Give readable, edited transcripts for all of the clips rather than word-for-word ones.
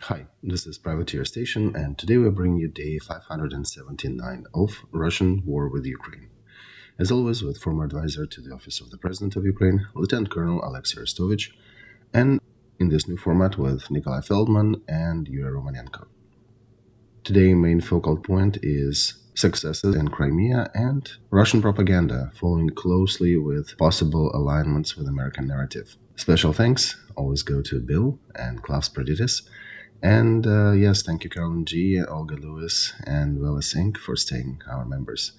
Hi, this is Privateer Station, and today we bring you day 579 of Russian war with Ukraine. As always, with former advisor to the Office of the President of Ukraine, Lieutenant Colonel Alexey Arestovych, and in this new format with Nikolai Feldman and Yuri Romanenko. Today's main focal point is successes in Crimea and Russian propaganda following closely with possible alignments with American narrative. Special thanks always go to Bill and Kleshcheevka. And yes, thank you, Carolyn G, Olga Lewis, and Willis Inc. for staying our members.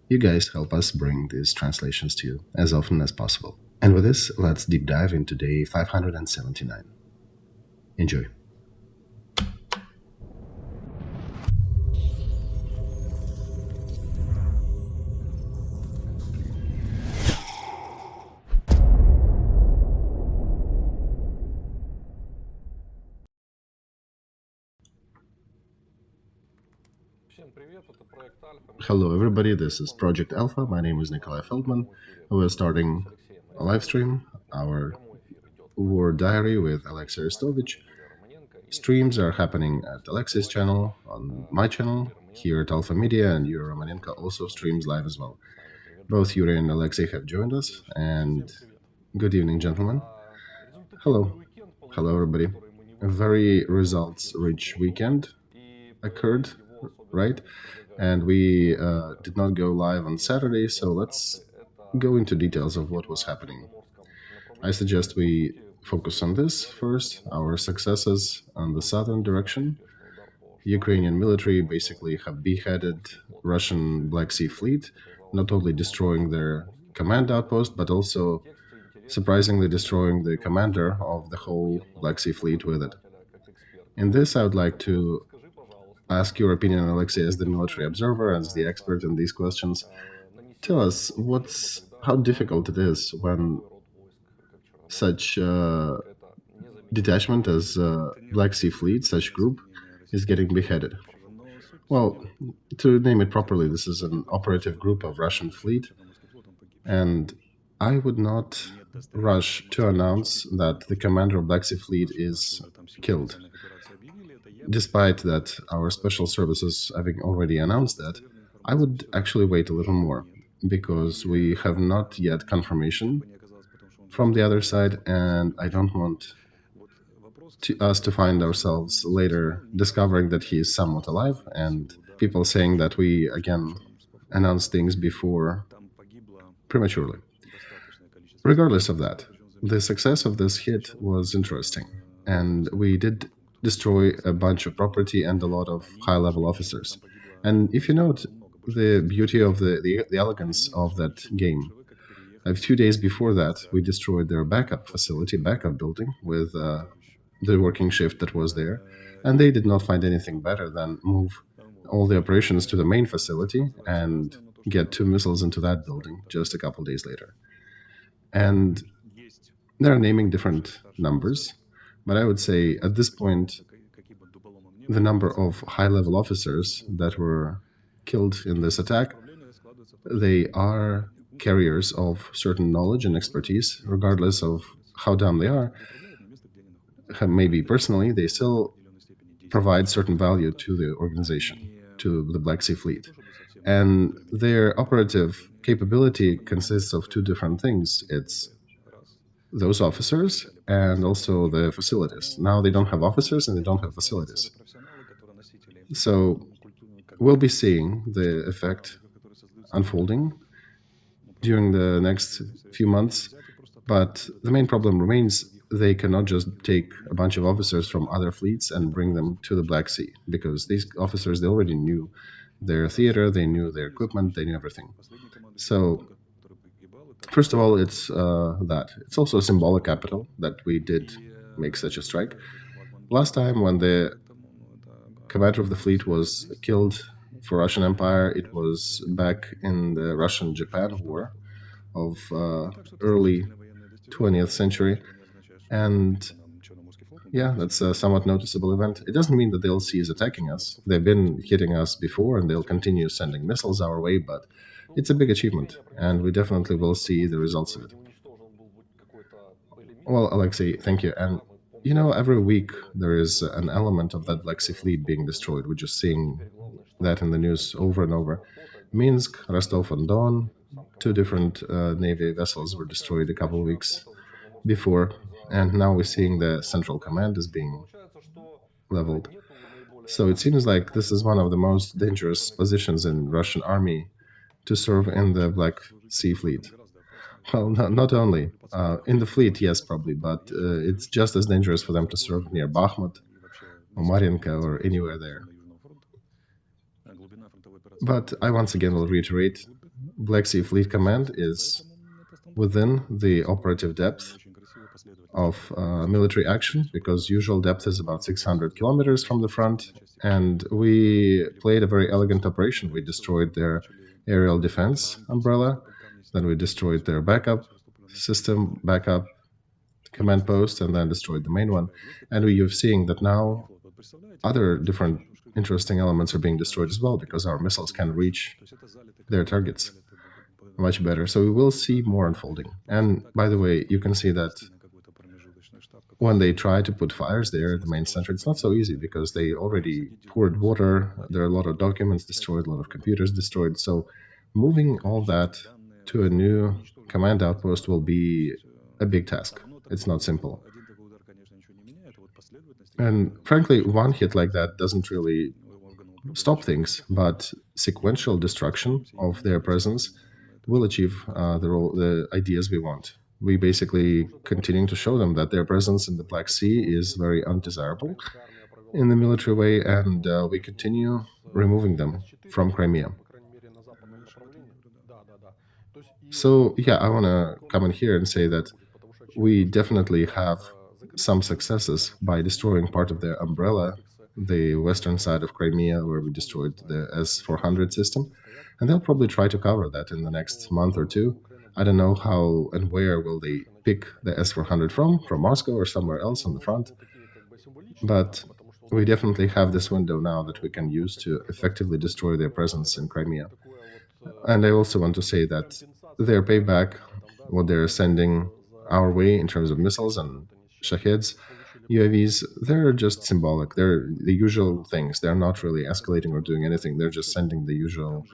You guys help us bring these translations to you as often as possible. And with this, let's deep dive into day 579. Enjoy. Hello everybody, this is Project Alpha. My name is Nikolai Feldman. We're starting a live stream, our war diary with Alexey Arestovych. Streams are happening at Alexey's channel, on my channel, here at Alpha&Omega, and Yuri Romanenko also streams live as well. Both Yuri and Alexey have joined us, and good evening, gentlemen. Hello. Hello, everybody. A very results-rich weekend occurred, right? And we did not go live on Saturday, so let's go into details of what was happening. I suggest we focus on this first, our successes on the southern direction. Ukrainian military basically have beheaded Russian Black Sea fleet, not only destroying their command outpost, but also surprisingly destroying the commander of the whole Black Sea fleet with it. In this, I would like to ask your opinion, Alexey, as the military observer, as the expert in these questions. Tell us how difficult it is when such detachment as Black Sea Fleet, such group, is getting beheaded. Well, to name it properly, this is an operative group of Russian fleet, and I would not rush to announce that the commander of Black Sea Fleet is killed. Despite that our special services having already announced that, I would actually wait a little more, because we have not yet confirmation from the other side, and I don't want us to find ourselves later discovering that he is somewhat alive, and people saying that we, again, announced things before prematurely. Regardless of that, the success of this hit was interesting, and we did destroy a bunch of property and a lot of high-level officers. And if you note the beauty of the elegance of that game, a few days before that, we destroyed their backup facility, backup building, with the working shift that was there, and they did not find anything better than move all the operations to the main facility and get 2 missiles into that building just a couple days later. And they're naming different numbers, but I would say at this point, the number of high-level officers that were killed in this attack, they are carriers of certain knowledge and expertise, regardless of how dumb they are. Maybe personally, they still provide certain value to the organization, to the Black Sea Fleet. And their operative capability consists of 2 different things. It's those officers and also the facilities. Now they don't have officers and they don't have facilities. So we'll be seeing the effect unfolding during the next few months, but the main problem remains they cannot just take a bunch of officers from other fleets and bring them to the Black Sea, because these officers, they already knew their theater, they knew their equipment, they knew everything. So first of all, it's that. It's also a symbolic capital that we did make such a strike. Last time when the commander of the fleet was killed for Russian Empire, it was back in the Russian-Japan War of early 20th century. And yeah, that's a somewhat noticeable event. It doesn't mean that the LC is attacking us. They've been hitting us before, and they'll continue sending missiles our way, but it's a big achievement, and we definitely will see the results of it. Well, Alexey, thank you. And every week there is an element of that Black Sea fleet being destroyed. We're just seeing that in the news over and over. Minsk, Rostov-on-Don, two different Navy vessels were destroyed a couple of weeks before, and now we're seeing the Central Command is being leveled. So it seems like this is one of the most dangerous positions in Russian army to serve in the Black Sea Fleet. Well, not only in the fleet, yes, probably, but it's just as dangerous for them to serve near Bakhmut or Mariinka or anywhere there. But I once again will reiterate, Black Sea Fleet Command is within the operative depth of military action, because usual depth is about 600 kilometers from the front, and we played a very elegant operation. We destroyed their aerial defense umbrella, then we destroyed their backup system, backup command post, and then destroyed the main one. And we're seeing that now other different interesting elements are being destroyed as well, because our missiles can reach their targets much better. So we will see more unfolding. And by the way, you can see that when they try to put fires there at the main center, it's not so easy because they already poured water. There are a lot of documents destroyed, a lot of computers destroyed. So moving all that to a new command outpost will be a big task. It's not simple. And frankly, one hit like that doesn't really stop things, but sequential destruction of their presence will achieve the ideas we want. We basically continuing to show them that their presence in the Black Sea is very undesirable in the military way, and we continue removing them from Crimea. So yeah, I want to come in here and say that we definitely have some successes by destroying part of their umbrella, the western side of Crimea, where we destroyed the S-400 system, and they'll probably try to cover that in the next month or two. I don't know how and where will they pick the S-400 from Moscow or somewhere else on the front, but we definitely have this window now that we can use to effectively destroy their presence in Crimea. And I also want to say that their payback, what they're sending our way in terms of missiles and Shaheds, UAVs, they're just symbolic. They're the usual things. They're not really escalating or doing anything. They're just sending the usual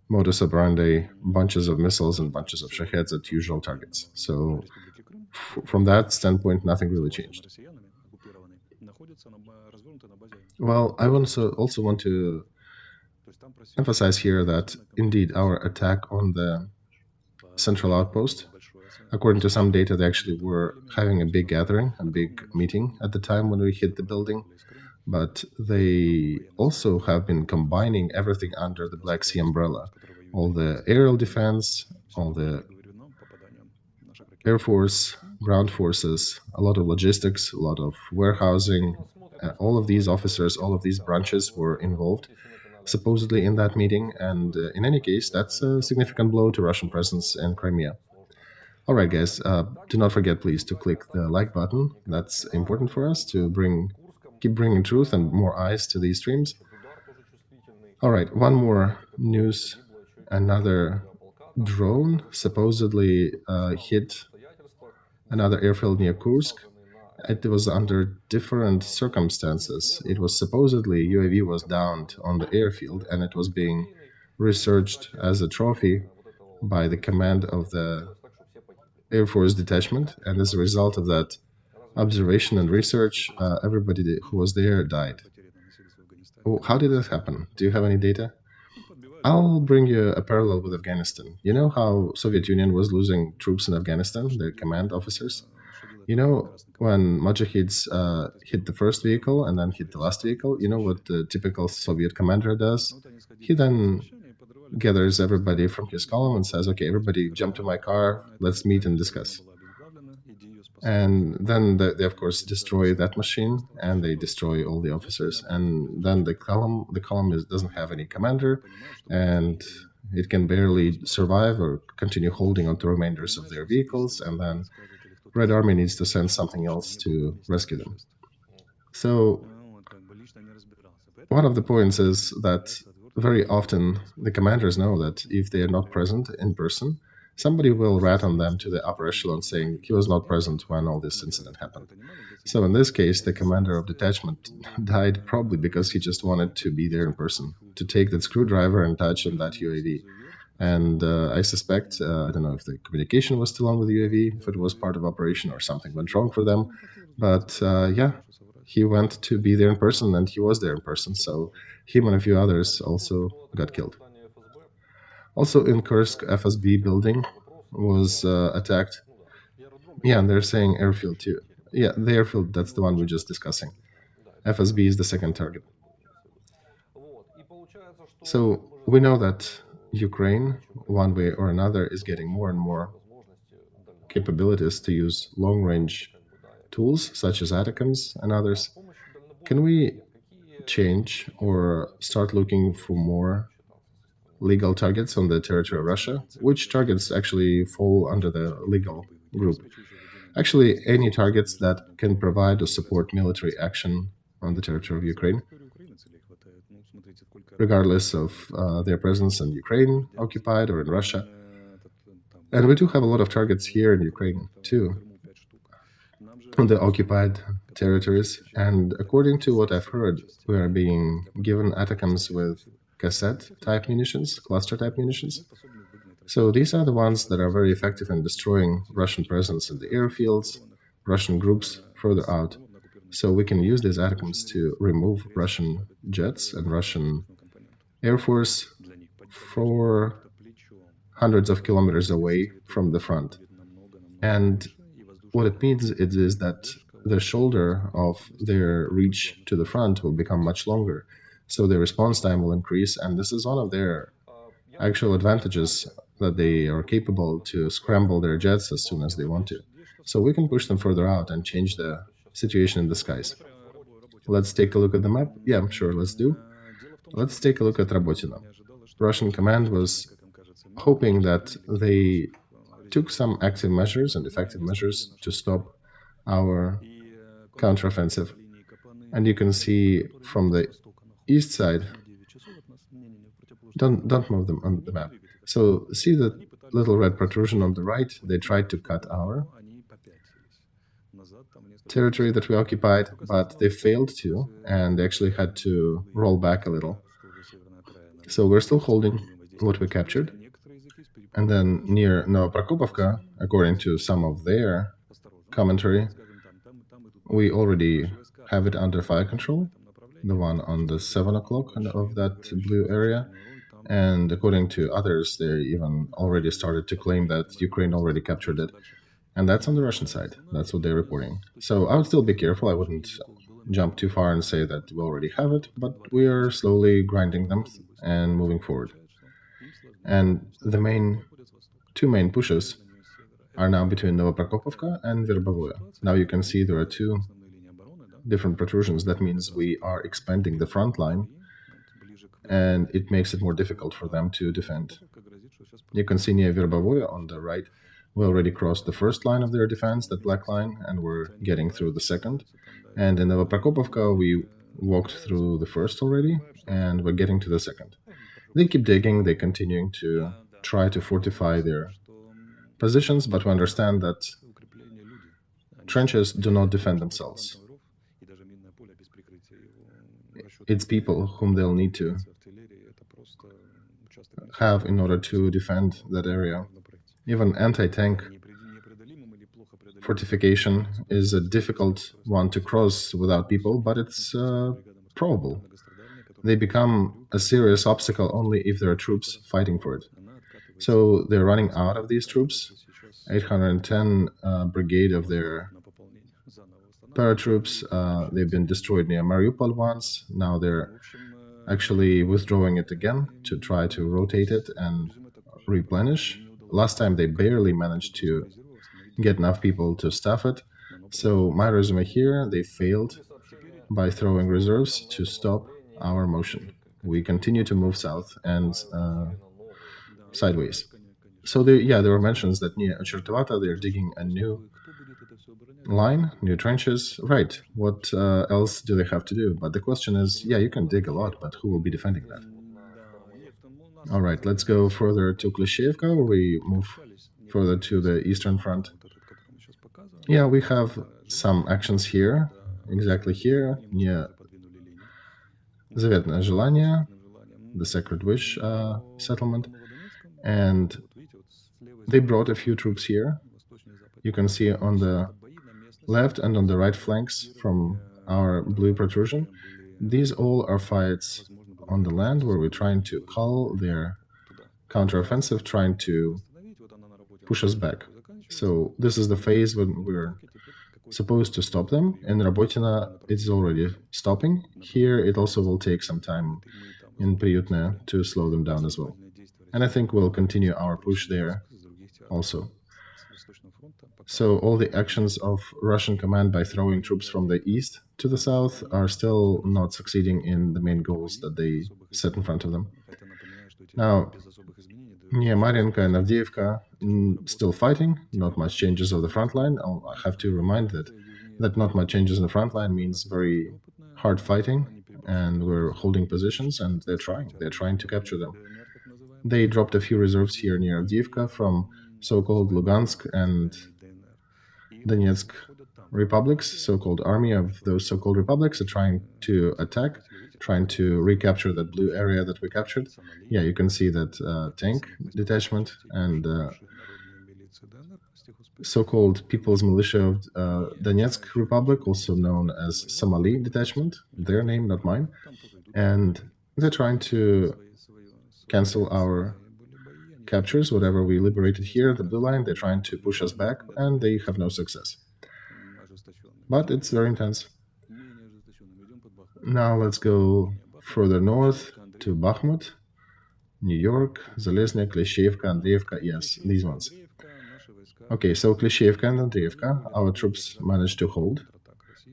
modus operandi, bunches of missiles and bunches of Shaheds at usual targets. So from that standpoint, nothing really changed. Well, I also want to emphasize here that indeed our attack on the central outpost, according to some data, they actually were having a big gathering, a big meeting at the time when we hit the building. But they also have been combining everything under the Black Sea umbrella. All the aerial defense, all the Air Force, ground forces, a lot of logistics, a lot of warehousing. All of these officers, all of these branches were involved supposedly in that meeting, and in any case, that's a significant blow to Russian presence in Crimea. All right, guys, do not forget, please, to click the like button. That's important for us to keep bringing truth and more eyes to these streams. All right, one more news. Another drone supposedly hit another airfield near Kursk. It was under different circumstances. It was supposedly UAV was downed on the airfield, and it was being researched as a trophy by the command of the Air Force detachment. And as a result of that observation and research, everybody who was there died. Oh, how did that happen? Do you have any data? I'll bring you a parallel with Afghanistan. You know how Soviet Union was losing troops in Afghanistan, their command officers? You know, when Mujahids hit the first vehicle and then hit the last vehicle, you know what the typical Soviet commander does? He then gathers everybody from his column and says, okay, everybody jump to my car, let's meet and discuss. And then they of course, destroy that machine, and they destroy all the officers. And then the column doesn't have any commander, and it can barely survive or continue holding on to remainders of their vehicles, and then Red Army needs to send something else to rescue them. So one of the points is that very often the commanders know that if they are not present in person, somebody will rat on them to the upper echelon saying he was not present when all this incident happened. So in this case, the commander of detachment died probably because he just wanted to be there in person, to take that screwdriver and touch on that UAV. And I suspect, I don't know if the communication was still on with the UAV, if it was part of operation or something went wrong for them. But yeah, he went to be there in person and he was there in person. So him and a few others also got killed. Also in Kursk, FSB building was attacked. Yeah, and they're saying airfield too. Yeah, the airfield, that's the one we're just discussing. FSB is the second target. So we know that Ukraine, one way or another, is getting more and more capabilities to use long-range tools such as ATACMS and others. Can we change or start looking for more legal targets on the territory of Russia? Which targets actually fall under the legal group? Actually, any targets that can provide or support military action on the territory of Ukraine, regardless of their presence in Ukraine occupied or in Russia. And we do have a lot of targets here in Ukraine too, on the occupied territories. And according to what I've heard, we are being given ATACMS with cassette type munitions, cluster type munitions. So these are the ones that are very effective in destroying Russian presence in the airfields, Russian groups further out. So we can use these ATACMS to remove Russian jets and Russian Air Force for hundreds of kilometers away from the front. And what it means is that the shoulder of their reach to the front will become much longer. So their response time will increase. And this is one of their actual advantages, that they are capable to scramble their jets as soon as they want to. So we can push them further out and change the situation in the skies. Let's take a look at the map. Yeah, sure, let's do. Let's take a look at Robotino. Russian command was hoping that they took some active measures and effective measures to stop our counteroffensive. And you can see from the east side, don't move them on the map. So see the little red protrusion on the right? They tried to cut our territory that we occupied, but they failed to, and they actually had to roll back a little. So we're still holding what we captured. And then near Novoprokopovka, according to some of their commentary, we already have it under fire control, the one on the 7 o'clock of that blue area. And according to others, they even already started to claim that Ukraine already captured it. And that's on the Russian side. That's what they're reporting. So I would still be careful. I wouldn't jump too far and say that we already have it, but we are slowly grinding them and moving forward. And the two main pushes are now between Novoprokopovka and Verbovoye. Now you can see there are two different protrusions. That means we are expanding the front line, and it makes it more difficult for them to defend. You can see near Verbovoye on the right, we already crossed the first line of their defense, that black line, and we're getting through the second. And in Novoprokopovka, we walked through the first already, and we're getting to the second. They keep digging, they're continuing to try to fortify their positions, but we understand that trenches do not defend themselves. It's people whom they'll need to have in order to defend that area. Even anti-tank fortification is a difficult one to cross without people, but it's probable. They become a serious obstacle only if there are troops fighting for it. So they're running out of these troops. 810 brigade of their paratroops, they've been destroyed near Mariupol once. Now they're actually withdrawing it again to try to rotate it and replenish. Last time they barely managed to get enough people to staff it. So my resume here, they failed by throwing reserves to stop our motion. We continue to move south and sideways. So there were mentions that near Chertovata they're digging a new line, new trenches. Right, what else do they have to do? But the question is, yeah, you can dig a lot, but who will be defending that? All right, let's go further to Kleshcheevka, where we move further to the Eastern Front. Yeah, we have some actions here, exactly here, near Заветное желание, the Sacred Wish settlement, and they brought a few troops here. You can see on the left and on the right flanks from our blue protrusion. These all are fights on the land where we're trying to cull their counteroffensive, trying to push us back. So this is the phase when we're supposed to stop them. In Robotino, it's already stopping. Here, it also will take some time in Priutne to slow them down as well. And I think we'll continue our push there also. So all the actions of Russian command by throwing troops from the east to the south are still not succeeding in the main goals that they set in front of them. Now, near Mariinka and Avdiivka, still fighting, not much changes of the front line. I have to remind that not much changes in the front line means very hard fighting, and we're holding positions, and they're trying to capture them. They dropped a few reserves here near Avdiivka from so-called Lugansk and Donetsk republics, so-called army of those so-called republics are trying to attack, trying to recapture that blue area that we captured. Yeah, you can see that tank detachment and so-called People's Militia of Donetsk Republic, also known as Somali Detachment, their name, not mine, and they're trying to cancel our captures, whatever we liberated here, the blue line, they're trying to push us back, and they have no success. But it's very intense. Now let's go further north to Bakhmut, New York, Zalesny, Kleshcheevka, Andreevka, yes, these ones. Okay, so Kleshcheevka and Andreevka, our troops managed to hold,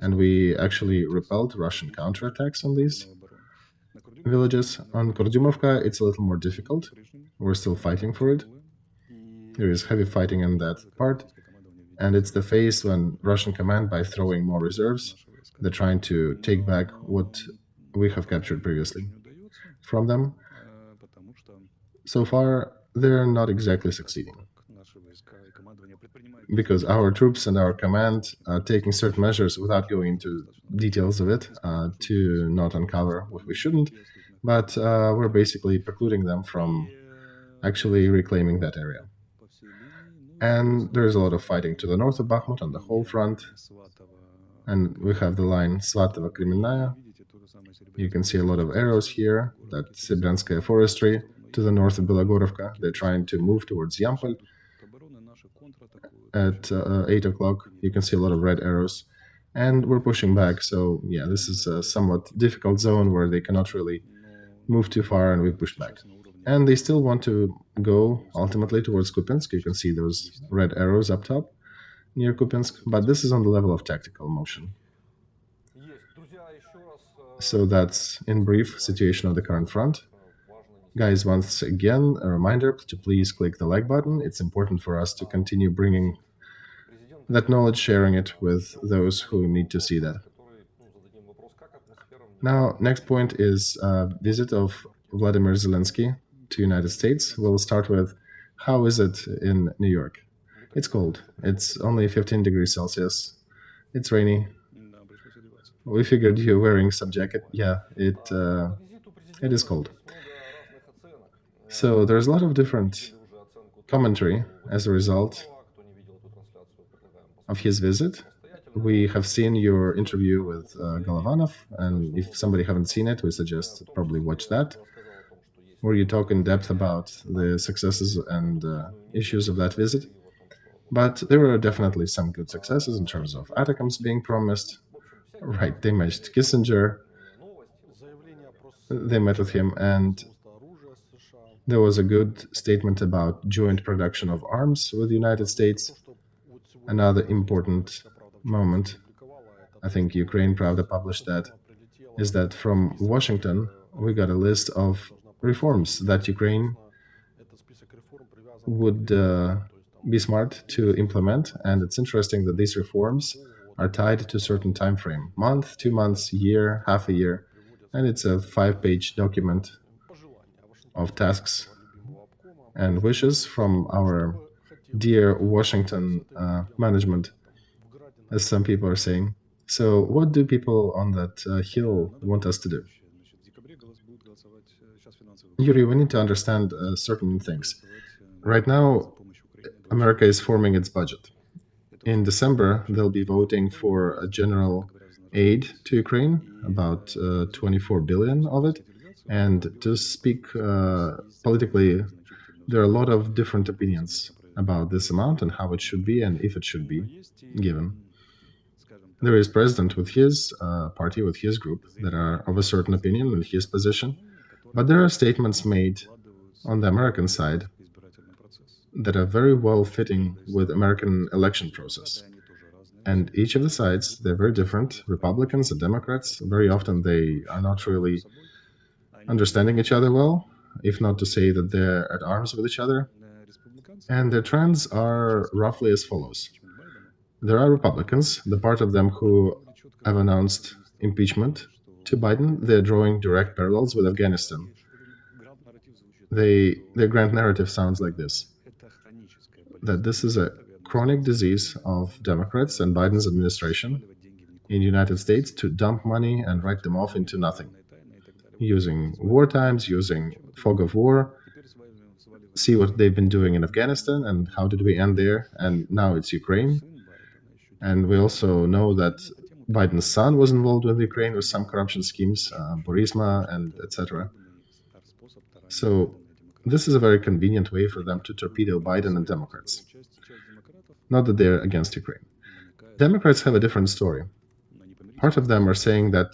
and we actually repelled Russian counterattacks on these villages. On Kurdyumovka, it's a little more difficult. We're still fighting for it. There is heavy fighting in that part, and it's the phase when Russian command, by throwing more reserves, they're trying to take back what we have captured previously from them. So far, they're not exactly succeeding, because our troops and our command are taking certain measures without going into details of it to not uncover what we shouldn't, but we're basically precluding them from actually reclaiming that area. And there's a lot of fighting to the north of Bakhmut on the whole front, and we have the line Svatovo-Kremenная. You can see a lot of arrows here, that's Sibranskaya forestry. To the north of Belogorovka, they're trying to move towards Yampol. At 8 o'clock, you can see a lot of red arrows, and we're pushing back. So yeah, this is a somewhat difficult zone where they cannot really move too far, and we push back. And they still want to go ultimately towards Kupinsk. You can see those red arrows up top near Kupinsk, but this is on the level of tactical motion. So that's, in brief, situation of the current front. Guys, once again, a reminder to please click the like button. It's important for us to continue bringing that knowledge, sharing it with those who need to see that. Now, next point is a visit of Vladimir Zelensky to United States. We'll start with, how is it in New York? It's cold. It's only 15 degrees Celsius. It's rainy. We figured you're wearing some jacket. Yeah, it is cold. So there's a lot of different commentary as a result of his visit. We have seen your interview with Golovanov, and if somebody haven't seen it, we suggest probably watch that, where you talk in depth about the successes and issues of that visit. But there were definitely some good successes in terms of ATACMS being promised. Right, they met Kissinger, they met with him, and there was a good statement about joint production of arms with the United States. Another important moment, I think Ukraine Pravda published that, is that from Washington we got a list of reforms that Ukraine would be smart to implement, and it's interesting that these reforms are tied to a certain time frame, month, 2 months, year, half a year, and it's a 5-page document of tasks and wishes from our dear Washington management, as some people are saying. So, what do people on that hill want us to do? Yuri, we need to understand certain things. Right now, America is forming its budget. In December, they'll be voting for a general aid to Ukraine, about 24 billion of it. And to speak politically, there are a lot of different opinions about this amount and how it should be and if it should be given. There is president with his party, with his group, that are of a certain opinion in his position, but there are statements made on the American side that are very well fitting with American election process. And each of the sides, they're very different. Republicans and Democrats, very often they are not really understanding each other well, if not to say that they're at arms with each other. And their trends are roughly as follows. There are Republicans, the part of them who have announced impeachment to Biden. They're drawing direct parallels with Afghanistan. Their grand narrative sounds like this: that this is a chronic disease of Democrats and Biden's administration in the United States to dump money and write them off into nothing, using war times, using fog of war. See what they've been doing in Afghanistan and how did we end there, and now it's Ukraine. And we also know that Biden's son was involved with Ukraine with some corruption schemes, Burisma and etc. So this is a very convenient way for them to torpedo Biden and Democrats. Not that they're against Ukraine. Democrats have a different story. Part of them are saying that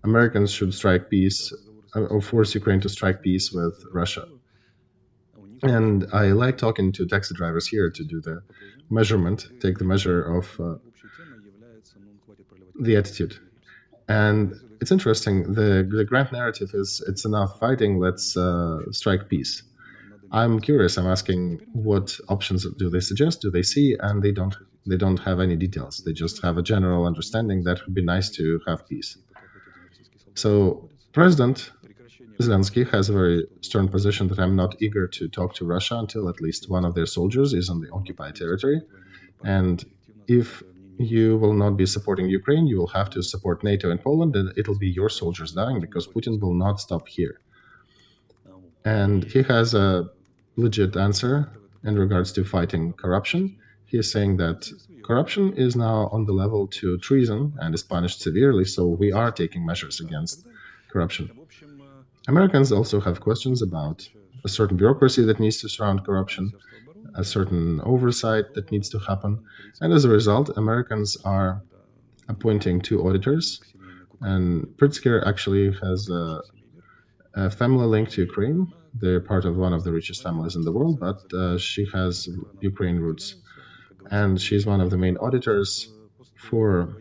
Americans should strike peace or force Ukraine to strike peace with Russia. And I like talking to taxi drivers here to do the measurement, take the measure of the attitude. And it's interesting, the grand narrative is, it's enough fighting, let's strike peace. I'm curious, I'm asking what options do they suggest, do they see, and they don't have any details. They just have a general understanding that it would be nice to have peace. So President Zelensky has a very stern position that I'm not eager to talk to Russia until at least one of their soldiers is on the occupied territory. And if you will not be supporting Ukraine, you will have to support NATO and Poland, and it'll be your soldiers dying because Putin will not stop here. And he has a legit answer in regards to fighting corruption. He is saying that corruption is now on the level to treason and is punished severely, so we are taking measures against corruption. Americans also have questions about a certain bureaucracy that needs to surround corruption, a certain oversight that needs to happen. And as a result, Americans are appointing 2 auditors. And Pritzker actually has a family link to Ukraine. They're part of one of the richest families in the world, but she has Ukraine roots. And she's one of the main auditors for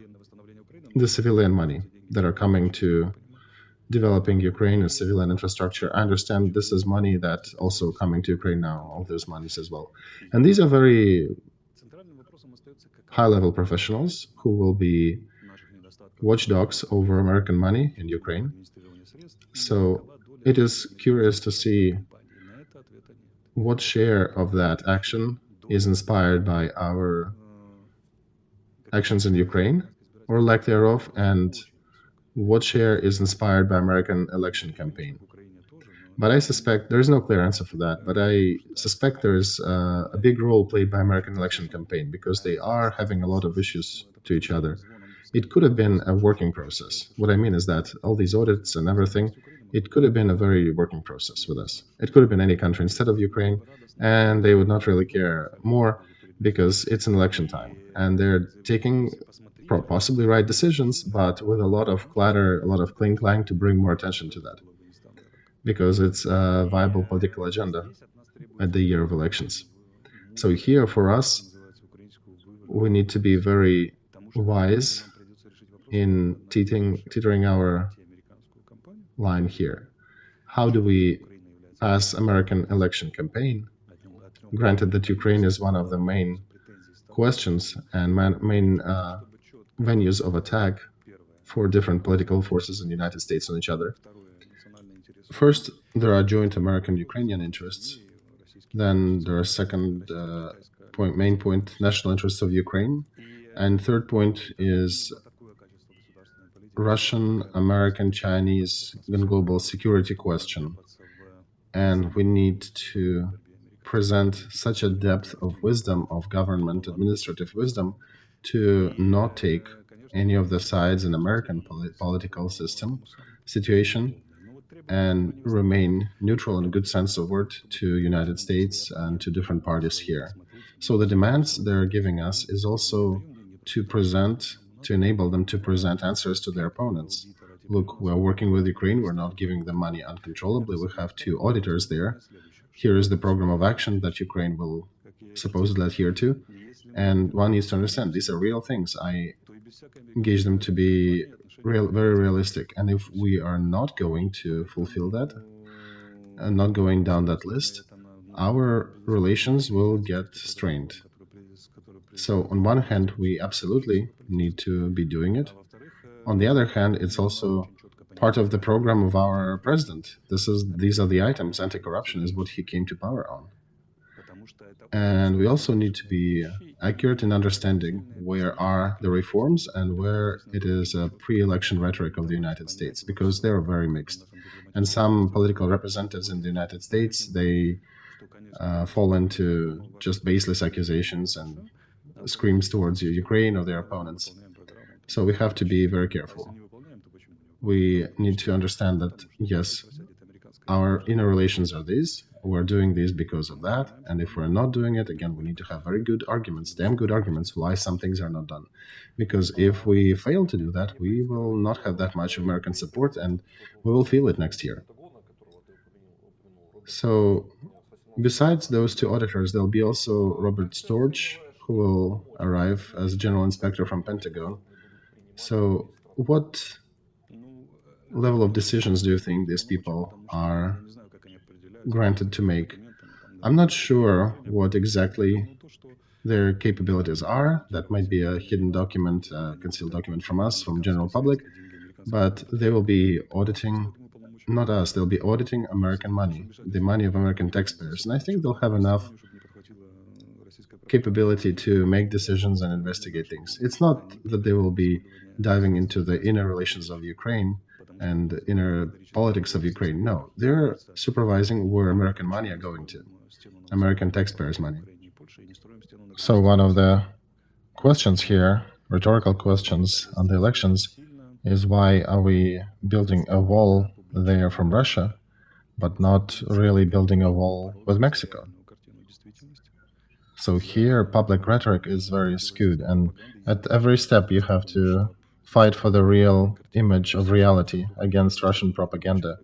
the civilian money that are coming to developing Ukraine and civilian infrastructure. I understand this is money that's also coming to Ukraine now, all those monies as well. And these are very high-level professionals who will be watchdogs over American money in Ukraine. So it is curious to see what share of that action is inspired by our actions in Ukraine, or lack thereof, and what share is inspired by American election campaign. But I suspect there is no clear answer for that, but I suspect there's a big role played by American election campaign because they are having a lot of issues to each other. It could have been a working process. What I mean is that all these audits and everything, it could have been a very working process with us. It could have been any country instead of Ukraine, and they would not really care more because it's an election time, and they're taking possibly right decisions, but with a lot of clatter, a lot of clang to bring more attention to that, because it's a viable political agenda at the year of elections. So here for us, we need to be very wise in teetering our line here. How do we pass American election campaign? Granted that Ukraine is one of the main questions and main venues of attack for different political forces in the United States on each other. First, there are joint American-Ukrainian interests. Then there are second main point, national interests of Ukraine. And third point is Russian, American, Chinese, and global security question. And we need to present such a depth of wisdom of government, administrative wisdom, to not take any of the sides in American political situation, and remain neutral in a good sense of word to United States and to different parties here. So the demands they're giving us is also to enable them to present answers to their opponents. Look, we're working with Ukraine, we're not giving them money uncontrollably, we have two auditors there. Here is the program of action that Ukraine will supposedly adhere to. And one needs to understand these are real things. I engage them to be very realistic. And if we are not going to fulfill that and not going down that list, our relations will get strained. So on one hand, we absolutely need to be doing it. On the other hand, it's also part of the program of our president. These are the items. Anti-corruption is what he came to power on. And we also need to be accurate in understanding where are the reforms and where it is a pre-election rhetoric of the United States, because they are very mixed. And some political representatives in the United States, they fall into just baseless accusations and screams towards Ukraine or their opponents. So we have to be very careful. We need to understand that, yes, our inner relations are these, we're doing this because of that, and if we're not doing it, again, we need to have very good arguments, damn good arguments, why some things are not done. Because if we fail to do that, we will not have that much American support, and we will feel it next year. So, besides those two auditors, there'll be also Robert Storch, who will arrive as General Inspector from Pentagon. So, what level of decisions do you think these people are granted to make? I'm not sure what exactly their capabilities are. That might be a hidden document, a concealed document from us, from general public, but they will be auditing, not us, they'll be auditing American money, the money of American taxpayers. And I think they'll have enough capability to make decisions and investigate things. It's not that they will be diving into the inner relations of Ukraine and the inner politics of Ukraine. No, they're supervising where American money are going to, American taxpayers' money. So one of the questions here, rhetorical questions on the elections, is why are we building a wall there from Russia, but not really building a wall with Mexico? So here, public rhetoric is very skewed, and at every step you have to fight for the real image of reality against Russian propaganda.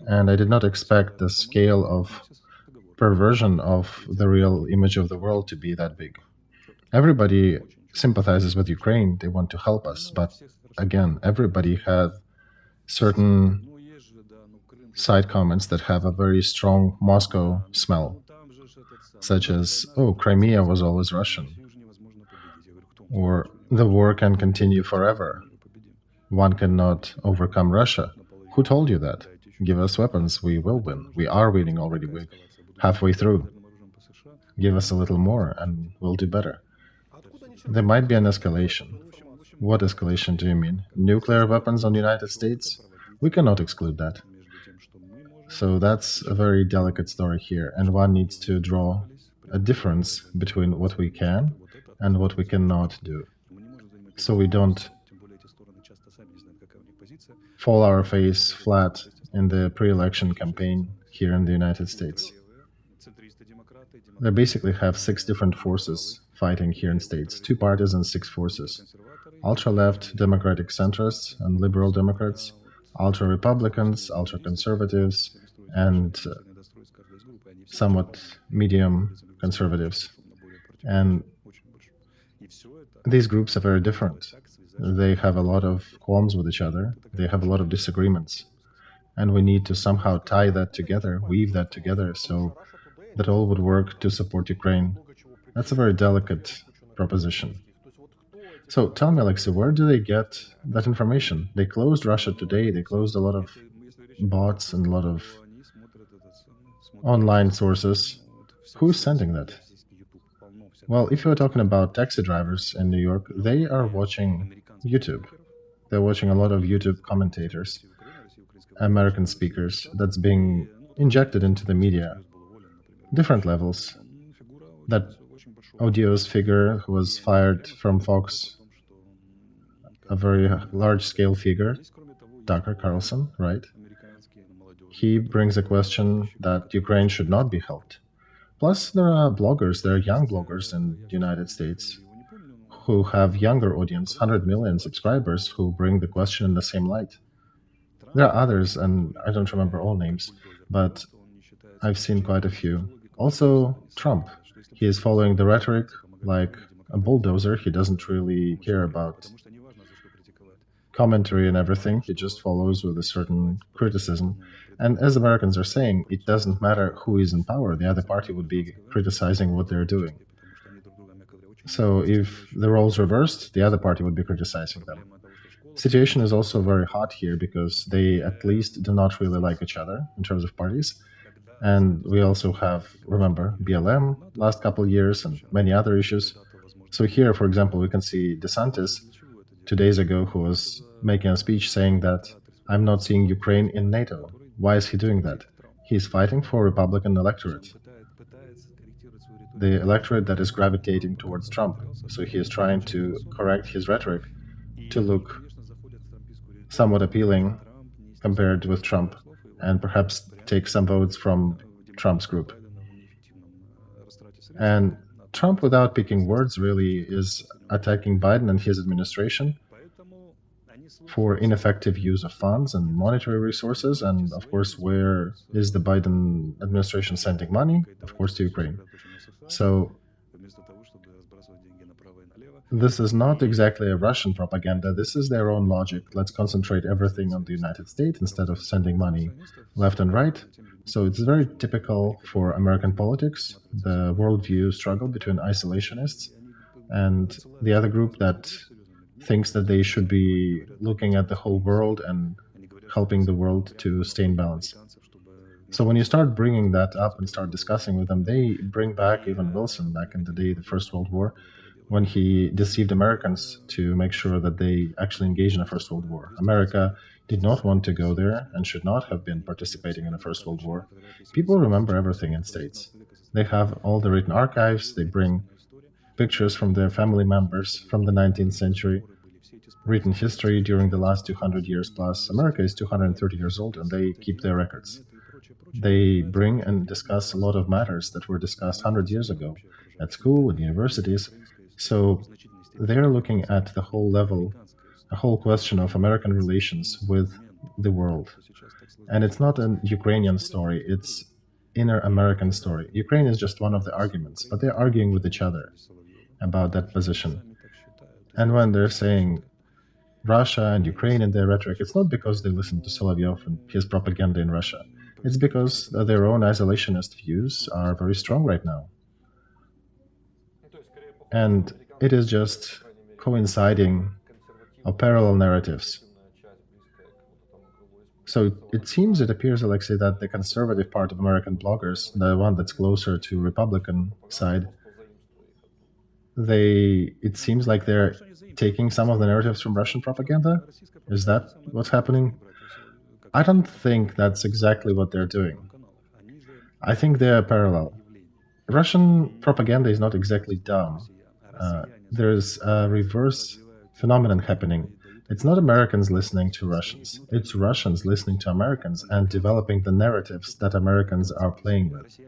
And I did not expect the scale of perversion of the real image of the world to be that big. Everybody sympathizes with Ukraine, they want to help us, but again, everybody had certain side comments that have a very strong Moscow smell, such as, oh, Crimea was always Russian, or the war can continue forever. One cannot overcome Russia. Who told you that? Give us weapons, we will win. We are winning already, we're halfway through. Give us a little more and we'll do better. There might be an escalation. What escalation do you mean? Nuclear weapons on the United States? We cannot exclude that. So that's a very delicate story here, and one needs to draw a difference between what we can and what we cannot do. So we don't fall our face flat in the pre-election campaign here in the United States. They basically have 6 different forces fighting here in states, 2 parties and 6 forces. Ultra-left Democratic centrists and liberal Democrats, ultra-Republicans, ultra-conservatives, and somewhat medium conservatives. And these groups are very different. They have a lot of qualms with each other. They have a lot of disagreements. And we need to somehow tie that together, weave that together, so that all would work to support Ukraine. That's a very delicate proposition. So tell me, Alexey, where do they get that information? They closed Russia today. They closed a lot of bots and a lot of online sources. Who's sending that? Well, if you're talking about taxi drivers in New York, they are watching YouTube. They're watching a lot of YouTube commentators, American speakers, that's being injected into the media. Different levels. That odious figure who was fired from Fox, a very large-scale figure, Tucker Carlson, right? He brings a question that Ukraine should not be helped. Plus, there are bloggers, there are young bloggers in the United States who have younger audience, 100 million subscribers, who bring the question in the same light. There are others, and I don't remember all names, but I've seen quite a few. Also, Trump. He is following the rhetoric like a bulldozer. He doesn't really care about commentary and everything. He just follows with a certain criticism. And as Americans are saying, it doesn't matter who is in power. The other party would be criticizing what they're doing. So if the roles reversed, the other party would be criticizing them. Situation is also very hot here because they at least do not really like each other in terms of parties. And we also have, remember, BLM last couple of years and many other issues. So here, for example, we can see DeSantis 2 days ago who was making a speech saying that I'm not seeing Ukraine in NATO. Why is he doing that? He's fighting for Republican electorate, the electorate that is gravitating towards Trump. So he is trying to correct his rhetoric to look somewhat appealing compared with Trump and perhaps take some votes from Trump's group. And Trump, without picking words, really is attacking Biden and his administration for ineffective use of funds and monetary resources. And of course, where is the Biden administration sending money? Of course, to Ukraine. So this is not exactly a Russian propaganda. This is their own logic. Let's concentrate everything on the United States instead of sending money left and right. So it's very typical for American politics, the worldview struggle between isolationists and the other group that thinks that they should be looking at the whole world and helping the world to stay in balance. So when you start bringing that up and start discussing with them, they bring back even Wilson back in the day, the First World War, when he deceived Americans to make sure that they actually engaged in a First World War. America did not want to go there and should not have been participating in the First World War. People remember everything in States. They have all the written archives, they bring pictures from their family members from the 19th century, written history during the last 200 years plus. America is 230 years old and they keep their records. They bring and discuss a lot of matters that were discussed 100 years ago at school and universities. So they're looking at the whole level, a whole question of American relations with the world. And it's not a Ukrainian story, it's inner American story. Ukraine is just one of the arguments, but they're arguing with each other about that position. And when they're saying Russia and Ukraine in their rhetoric, it's not because they listen to Solovyov and his propaganda in Russia. It's because their own isolationist views are very strong right now. And it is just coinciding or parallel narratives. So it seems, it appears, Alexei, that the conservative part of American bloggers, the one that's closer to Republican side, it seems like they're taking some of the narratives from Russian propaganda. Is that what's happening? I don't think that's exactly what they're doing. I think they're parallel. Russian propaganda is not exactly dumb. There's a reverse phenomenon happening. It's not Americans listening to Russians. It's Russians listening to Americans and developing the narratives that Americans are playing with.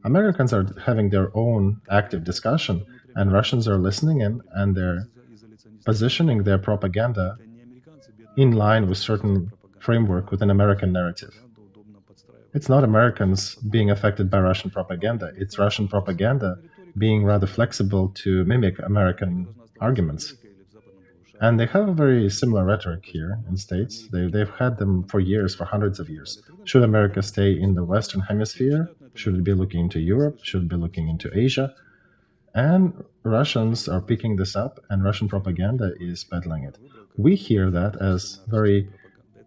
Americans are having their own active discussion, and Russians are listening in, and they're positioning their propaganda in line with certain framework with an American narrative. It's not Americans being affected by Russian propaganda. It's Russian propaganda being rather flexible to mimic American arguments. And they have a very similar rhetoric here in States. They've had them for years, for hundreds of years. Should America stay in the Western Hemisphere? Should it be looking into Europe? Should it be looking into Asia? And Russians are picking this up, and Russian propaganda is peddling it. We hear that as very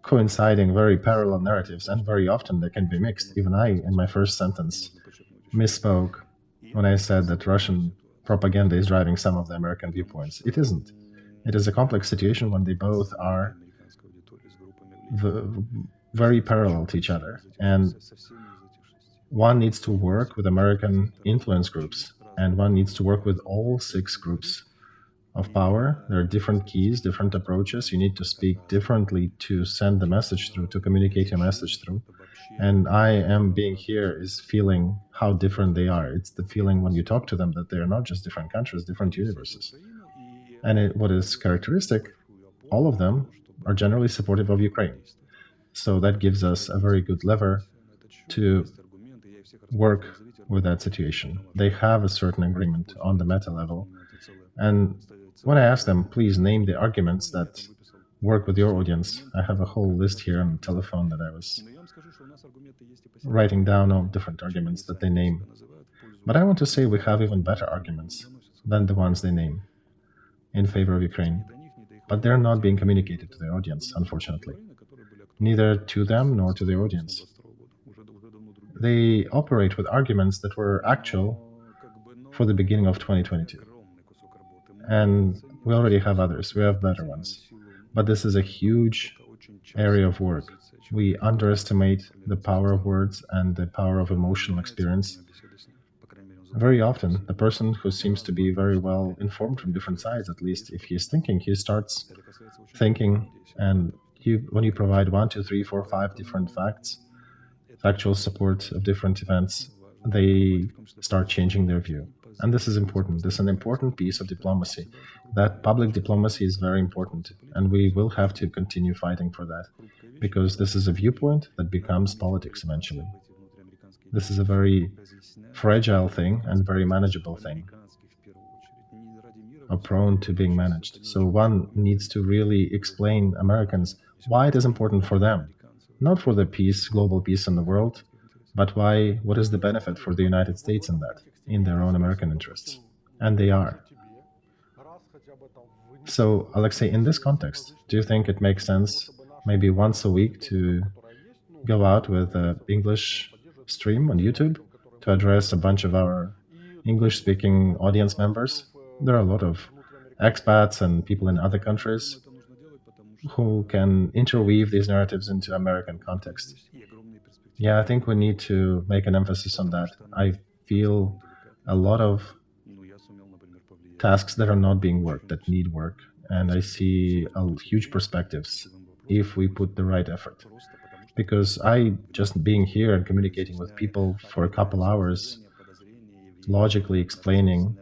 coinciding, very parallel narratives, and very often they can be mixed. Even I, in my first sentence, misspoke when I said that Russian propaganda is driving some of the American viewpoints. It isn't. It is a complex situation when they both are very parallel to each other. And one needs to work with American influence groups, and one needs to work with all 6 groups of power. There are different keys, different approaches. You need to speak differently to send the message through, to communicate your message through. And I am being here is feeling how different they are. It's the feeling when you talk to them that they are not just different countries, different universes. And what is characteristic, all of them are generally supportive of Ukraine. So that gives us a very good lever to work with that situation. They have a certain agreement on the meta level. And when I ask them, please name the arguments that work with your audience, I have a whole list here on the telephone that I was writing down all different arguments that they name. But I want to say we have even better arguments than the ones they name in favor of Ukraine. But they're not being communicated to the audience, unfortunately. Neither to them nor to the audience. They operate with arguments that were actual for the beginning of 2022. And we already have others. We have better ones. But this is a huge area of work. We underestimate the power of words and the power of emotional experience. Very often, the person who seems to be very well informed from different sides, at least if he is thinking, he starts thinking, and when you provide 1, 2, 3, 4, 5 different facts, factual support of different events, they start changing their view. And this is important. This is an important piece of diplomacy. That public diplomacy is very important, and we will have to continue fighting for that, because this is a viewpoint that becomes politics eventually. This is a very fragile thing and very manageable thing, or prone to being managed. So one needs to really explain Americans why it is important for them, not for the peace, global peace in the world, but why, what is the benefit for the United States in that, in their own American interests. And they are. So, Alexey, in this context, do you think it makes sense maybe once a week to go out with an English stream on YouTube to address a bunch of our English-speaking audience members? There are a lot of expats and people in other countries who can interweave these narratives into American context. Yeah, I think we need to make an emphasis on that. I feel a lot of tasks that are not being worked, that need work, and I see huge perspectives if we put the right effort. Because just being here and communicating with people for a couple hours, logically explaining,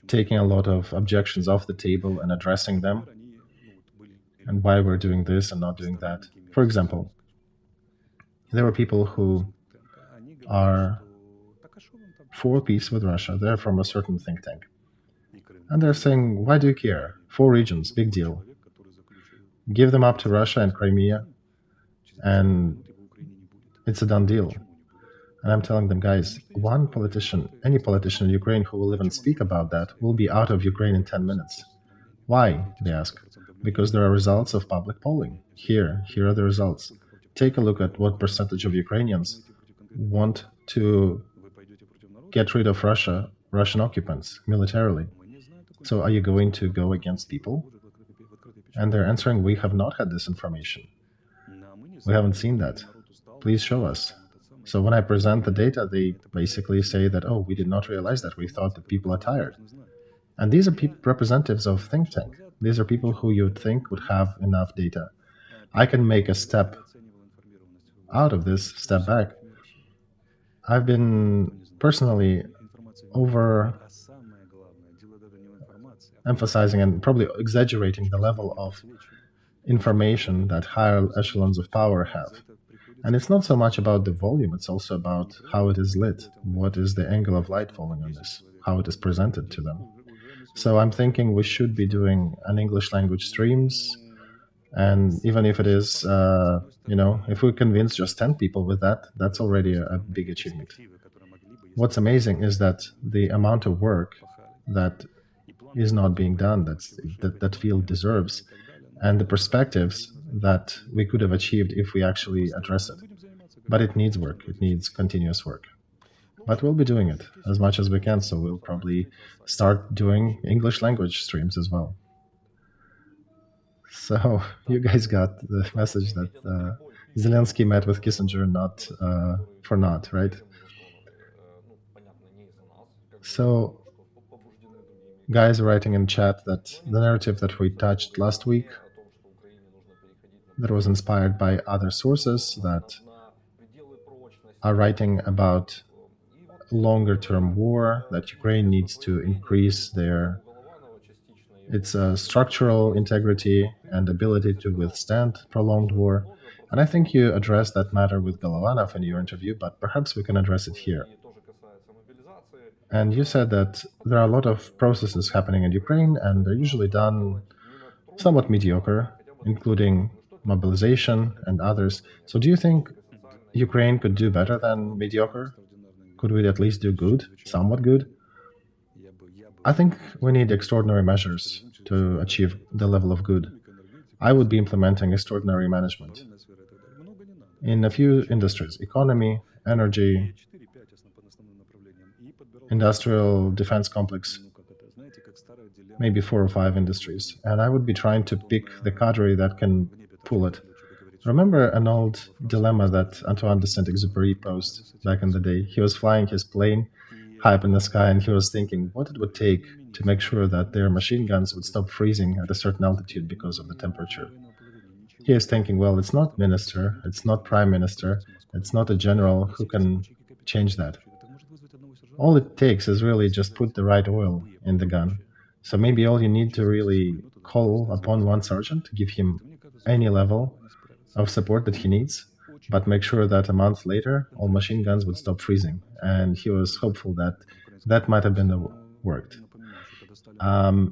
taking a lot of objections off the table and addressing them, and why we're doing this and not doing that. For example, there are people who are for peace with Russia. They're from a certain think tank. And they're saying, why do you care? 4 regions, big deal. Give them up to Russia and Crimea, and it's a done deal. And I'm telling them, guys, one politician, any politician in Ukraine who will even speak about that will be out of Ukraine in 10 minutes. Why, they ask? Because there are results of public polling. Here are the results. Take a look at what percentage of Ukrainians want to get rid of Russian occupants militarily. So are you going to go against people? And they're answering, we have not had this information. We haven't seen that. Please show us. So when I present the data, they basically say that, oh, we did not realize that. We thought that people are tired. And these are representatives of think tank. These are people who you would think would have enough data. I can make a step out of this, step back. I've been personally emphasizing and probably exaggerating the level of information that higher echelons of power have. And it's not so much about the volume, it's also about how it is lit, what is the angle of light falling on this, how it is presented to them. So I'm thinking we should be doing an English language streams, and even if it is, if we convince just 10 people with that, that's already a big achievement. What's amazing is that the amount of work that is not being done, that field deserves, and the perspectives that we could have achieved if we actually address it. But it needs work. It needs continuous work. But we'll be doing it as much as we can, so we'll probably start doing English language streams as well. So you guys got the message that Zelensky met with Kissinger not for naught, right? So guys are writing in chat that the narrative that we touched last week, that was inspired by other sources that are writing about longer-term war, that Ukraine needs to increase its structural integrity and ability to withstand prolonged war. And I think you addressed that matter with Golovanov in your interview, but perhaps we can address it here. And you said that there are a lot of processes happening in Ukraine, and they're usually done somewhat mediocre, including mobilization and others. So do you think Ukraine could do better than mediocre? Could we at least do good, somewhat good? I think we need extraordinary measures to achieve the level of good. I would be implementing extraordinary management in a few industries: economy, energy, industrial defense complex, maybe 4 or 5 industries. And I would be trying to pick the cadre that can pull it. Remember an old dilemma that Antoine de Saint-Exupéry posed back in the day? He was flying his plane high up in the sky, and he was thinking what it would take to make sure that their machine guns would stop freezing at a certain altitude because of the temperature. He is thinking, well, it's not minister, it's not prime minister, it's not a general who can change that. All it takes is really just put the right oil in the gun. So maybe all you need to really call upon one sergeant, give him any level of support that he needs, but make sure that a month later all machine guns would stop freezing. And he was hopeful that that might have been worked.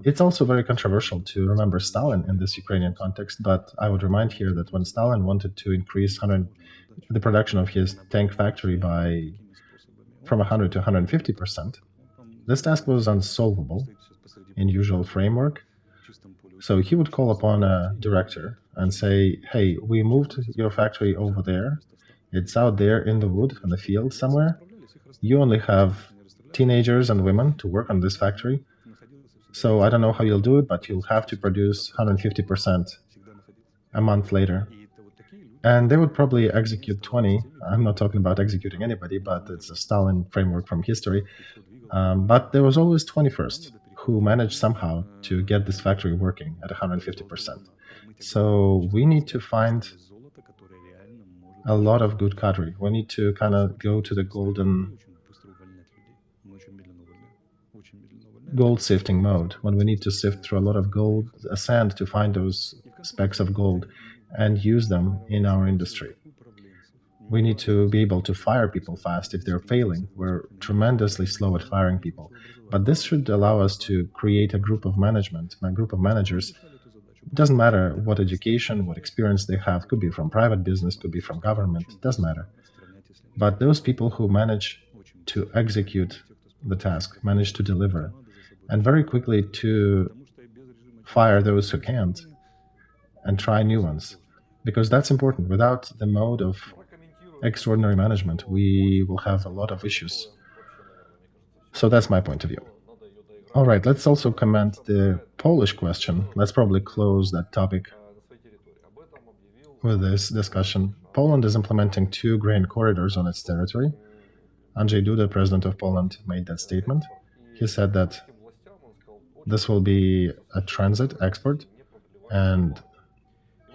It's also very controversial to remember Stalin in this Ukrainian context, but I would remind here that when Stalin wanted to increase the production of his tank factory from 100 to 150%, this task was unsolvable in usual framework. So he would call upon a director and say, hey, we moved your factory over there. It's out there in the wood, in the field somewhere. You only have teenagers and women to work on this factory. So I don't know how you'll do it, but you'll have to produce 150% a month later. And they would probably execute 20. I'm not talking about executing anybody, but it's a Stalin framework from history. But there was always 21st who managed somehow to get this factory working at 150%. So we need to find a lot of good cadre. We need to kind of go to the gold sifting mode, when we need to sift through a lot of sand to find those specks of gold and use them in our industry. We need to be able to fire people fast if they're failing. We're tremendously slow at firing people. But this should allow us to create a group of managers. It doesn't matter what education, what experience they have. Could be from private business, could be from government. It doesn't matter. But those people who manage to execute the task, manage to deliver, and very quickly to fire those who can't and try new ones. Because that's important. Without the mode of extraordinary management, we will have a lot of issues. So that's my point of view. All right, let's also comment the Polish question. Let's probably close that topic with this discussion. Poland is implementing 2 grain corridors on its territory. Andrzej Duda, president of Poland, made that statement. He said that this will be a transit export, and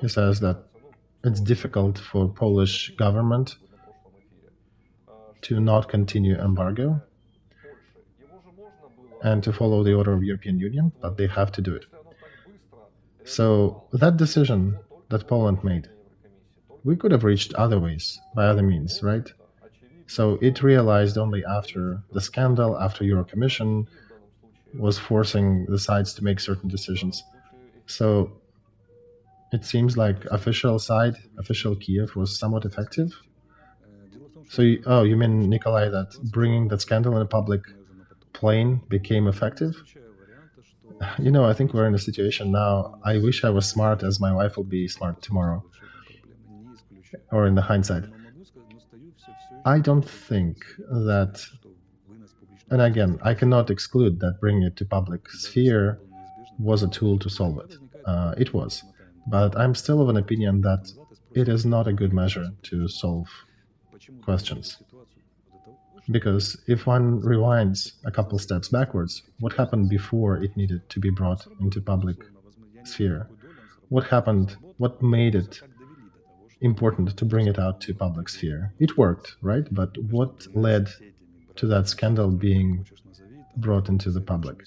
he says that it's difficult for Polish government to not continue embargo and to follow the order of European Union, but they have to do it. So that decision that Poland made, we could have reached other ways, by other means, right? So it realized only after the scandal, after Eurocommission was forcing the sides to make certain decisions. So it seems like official Kiev was somewhat effective. So, you mean, Nikolai, that bringing that scandal in a public plane became effective? I think we're in a situation now. I wish I was smart, as my wife will be smart tomorrow, or in the hindsight. I don't think that, and again, I cannot exclude that bringing it to public sphere was a tool to solve it. It was. But I'm still of an opinion that it is not a good measure to solve questions. Because if one rewinds a couple steps backwards, what happened before it needed to be brought into public sphere? What happened? What made it important to bring it out to public sphere? It worked, right? But what led to that scandal being brought into the public?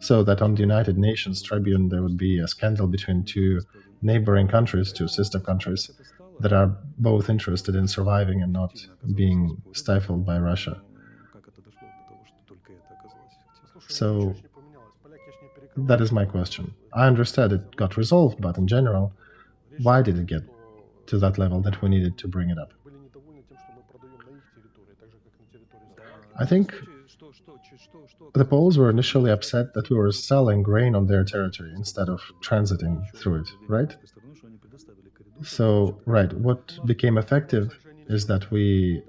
So that on the United Nations Tribune there would be a scandal between two neighboring countries, two sister countries, that are both interested in surviving and not being stifled by Russia. So that is my question. I understand it got resolved, but in general, why did it get to that level that we needed to bring it up? I think the Poles were initially upset that we were selling grain on their territory instead of transiting through it, right? So, right, what became effective is that we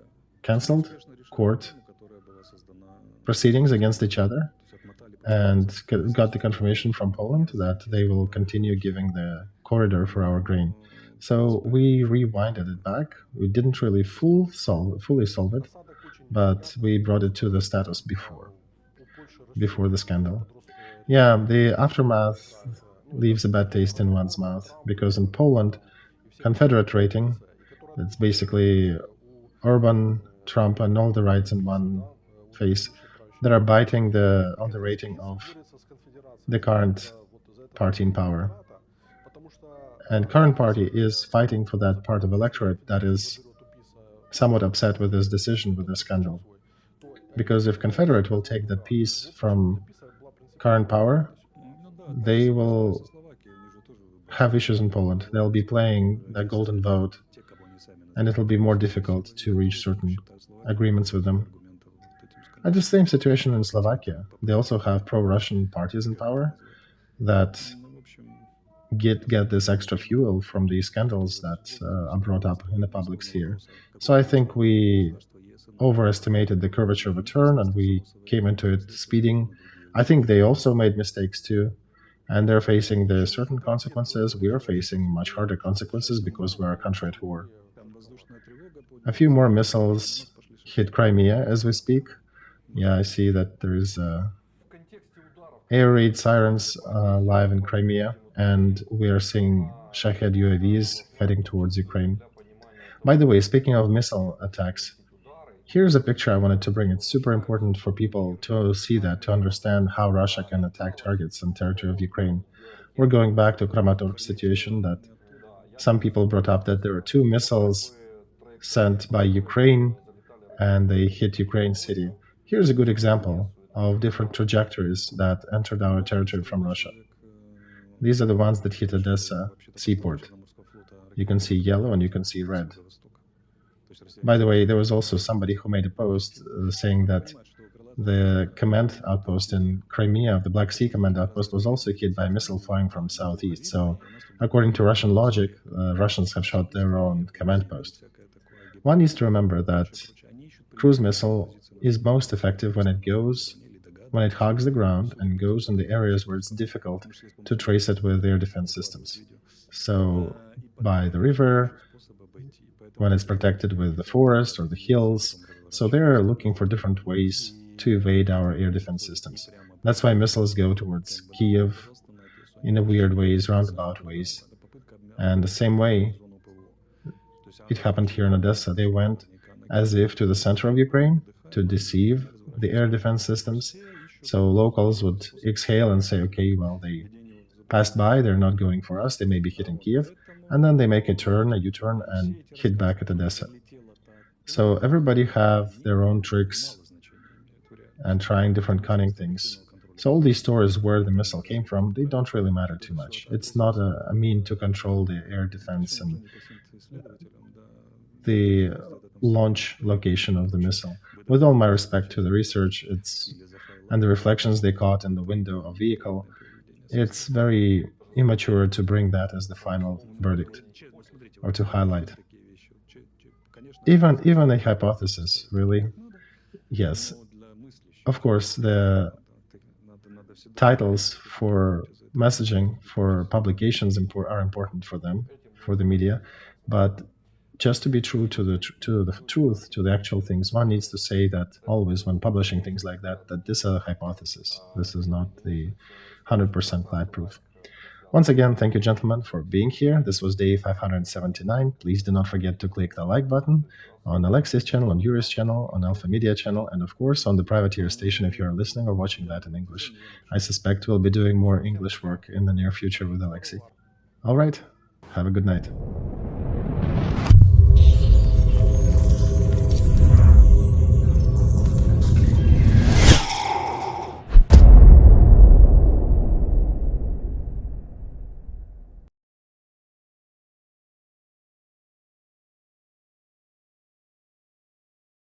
canceled court proceedings against each other and got the confirmation from Poland that they will continue giving the corridor for our grain. So we rewinded it back. We didn't really fully solve it, but we brought it to the status before the scandal. Yeah, the aftermath leaves a bad taste in one's mouth because in Poland, Confederate rating, it's basically Orban, Trump, and all the rights in one face that are biting on the rating of the current party in power. And current party is fighting for that part of electorate that is somewhat upset with this decision, with this scandal. Because if Confederate will take that piece from current power, they will have issues in Poland. They'll be playing that golden vote, and it'll be more difficult to reach certain agreements with them. And the same situation in Slovakia. They also have pro-Russian parties in power that get this extra fuel from the scandals that are brought up in the public sphere. So I think we overestimated the curvature of a turn and we came into it speeding. I think they also made mistakes too, and they're facing the certain consequences. We are facing much harder consequences because we're a country at war. A few more missiles hit Crimea as we speak. Yeah, I see that there is air raid sirens live in Crimea, and we are seeing Shahed UAVs heading towards Ukraine. By the way, speaking of missile attacks, here's a picture I wanted to bring. It's super important for people to see that, to understand how Russia can attack targets and territory of Ukraine. We're going back to Kramatorsk situation that some people brought up that there were two missiles sent by Ukraine and they hit Ukraine city. Here's a good example of different trajectories that entered our territory from Russia. These are the ones that hit Odessa seaport. You can see yellow and you can see red. By the way, there was also somebody who made a post saying that the command outpost in Crimea, the Black Sea command outpost, was also hit by a missile flying from southeast. So, according to Russian logic, Russians have shot their own command post. One needs to remember that cruise missile is most effective when it hugs the ground and goes in the areas where it's difficult to trace it with air defense systems. So, by the river, when it's protected with the forest or the hills. So they're looking for different ways to evade our air defense systems. That's why missiles go towards Kiev in a weird ways, roundabout ways. And the same way it happened here in Odessa. They went as if to the center of Ukraine to deceive the air defense systems. So locals would exhale and say, okay, well, they passed by, they're not going for us, they may be hitting Kiev, and then they make a U-turn, and hit back at Odessa. So everybody have their own tricks and trying different cunning things. So all these stories where the missile came from, they don't really matter too much. It's not a mean to control the air defense and the launch location of the missile. With all my respect to the research, it's and the reflections they caught in the window of vehicle, it's very immature to bring that as the final verdict or to highlight. Even a hypothesis, really. Yes. Of course, the titles for messaging for publications are important for them, for the media, but just to be true to the truth, to the actual things, one needs to say that always when publishing things like that, that this is a hypothesis. This is not the 100% client proof. Once again, thank you, gentlemen, for being here. This was day 579. Please do not forget to click the like button on Alexey's channel, on Yuri's channel, on Alpha Media channel, and of course on the privateer station if you are listening or watching that in English. I suspect we'll be doing more English work in the near future with Alexey. All right, have a good night.